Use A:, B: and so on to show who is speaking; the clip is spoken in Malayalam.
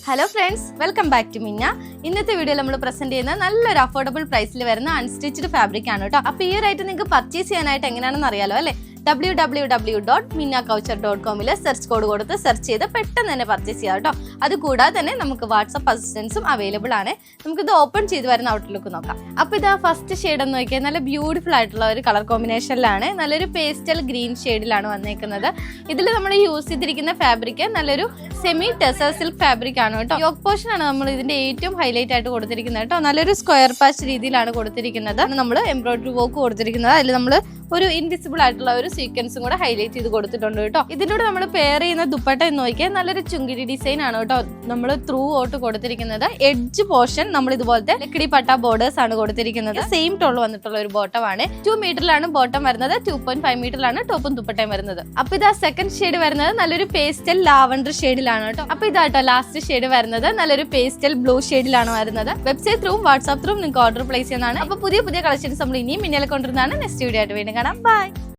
A: Hello friends, welcome back to Minna. ഇന്നത്തെ വീഡിയോയിൽ നമ്മൾ പ്രസന്റ് ചെയ്യുന്ന നല്ലൊരു അഫോർഡബിൾ പ്രൈസിൽ വരുന്ന അൺസ്റ്റിച്ച്ഡ് ഫാബ്രിക് ആണ് കേട്ടോ. അപ്പോൾ ഈ ഒരു ഐറ്റം നിങ്ങൾക്ക് പർച്ചേസ് ചെയ്യാനായിട്ട് എങ്ങനെയാണെന്ന് അറിയാലോ അല്ലേ? www.minnacoucher.com സെർച്ച് കോഡ് കൊടുത്ത് സെർച്ച് ചെയ്ത് പെട്ടെന്ന് തന്നെ പർച്ചേസ് ചെയ്യാം കേട്ടോ. അതുകൂടാതെ തന്നെ നമുക്ക് വാട്സ്ആപ്പ് അസിസ്റ്റൻസും അവൈലബിൾ ആണ്. നമുക്കിത് ഓപ്പൺ ചെയ്ത് വരുന്ന ഔട്ട്ലുക്ക് നോക്കാം. അപ്പോൾ ഇതാ ഫസ്റ്റ് ഷെയ്ഡ് എന്ന് നോക്കിയാൽ നല്ല ബ്യൂട്ടിഫുൾ ആയിട്ടുള്ള ഒരു കളർ കോമ്പിനേഷനിലാണ്. നല്ലൊരു പേസ്റ്റൽ ഗ്രീൻ ഷെയ്ഡിലാണ് വന്നേക്കുന്നത്. ഇതിൽ നമ്മൾ യൂസ് ചെയ്തിരിക്കുന്ന ഫാബ്രിക് നല്ലൊരു സെമി ടെസർ സിൽക്ക് ഫാബ്രിക് ആണ് കേട്ടോ. യോക്ക് പോർഷൻ ആണ് നമ്മൾ ഇതിന്റെ ഏറ്റവും ഹൈലൈറ്റ് ആയിട്ട് കൊടുത്തിരിക്കുന്നത് കേട്ടോ. നല്ലൊരു സ്ക്വയർ പാച്ച് രീതിയിലാണ് കൊടുത്തിരിക്കുന്നത്. നമ്മൾ എംബ്രോയിഡറി വർക്ക് കൊടുത്തിരിക്കുന്നത്. അതിൽ നമ്മൾ ഒരു ഇൻവിസിബിൾ ആയിട്ടുള്ള ഒരു സീക്വൻസും കൂടെ ഹൈലൈറ്റ് ചെയ്ത് കൊടുത്തിട്ടുണ്ട് കേട്ടോ. ഇതിലൂടെ നമ്മൾ പെയർ ചെയ്യുന്ന ദുപ്പട്ട എന്ന് നോക്കിയാൽ നല്ലൊരു ചുങ്കിടി ഡിസൈൻ ആണ് കേട്ടോ. നമ്മൾ ത്രൂ ഔട്ട് കൊടുത്തിരിക്കുന്നത്. എഡ്ജ് പോർഷൻ നമ്മൾ ഇതുപോലത്തെ ലക്കിടി പട്ട ബോർഡേഴ്സ് ആണ് കൊടുത്തിരിക്കുന്നത്. സെയിം ടോൾ വന്നിട്ടുള്ള ഒരു ബോട്ടം ആണ്. 2 മീറ്ററിലാണ് ബോട്ടം വരുന്നത്. 2.5 മീറ്ററിലാണ് ടോപ്പും ദുപ്പട്ടയും വരുന്നത്. അപ്പൊ ഇതാ സെക്കൻഡ് ഷെയ്ഡ് വരുന്നത് നല്ലൊരു പേസ്റ്റൽ ലാവൻഡർ ഷെയ്ഡിലാണ് കേട്ടോ. അപ്പൊ ഇതാട്ടോ ലാസ്റ്റ് ഷെയ്ഡ് വരുന്നത് നല്ലൊരു പേസ്റ്റൽ ബ്ലൂ ഷെയ്ഡിലാണ് വരുന്നത്. വെബ്സൈറ്റ് ത്രൂ വാട്സ്ആപ്പ് ത്രൂ നിങ്ങൾക്ക് ഓർഡർ പ്ലേസ് ചെയ്യുന്നതാണ്. അപ്പൊ പുതിയ കളക്ഷൻസ് നമ്മൾ ഇനിയും മിന്നൽ കൊണ്ടുവരുന്നതാണ്. നെക്സ്റ്റ് വീഡിയോ ആയിട്ട് വീണ്ടും കാണാം. ബൈ.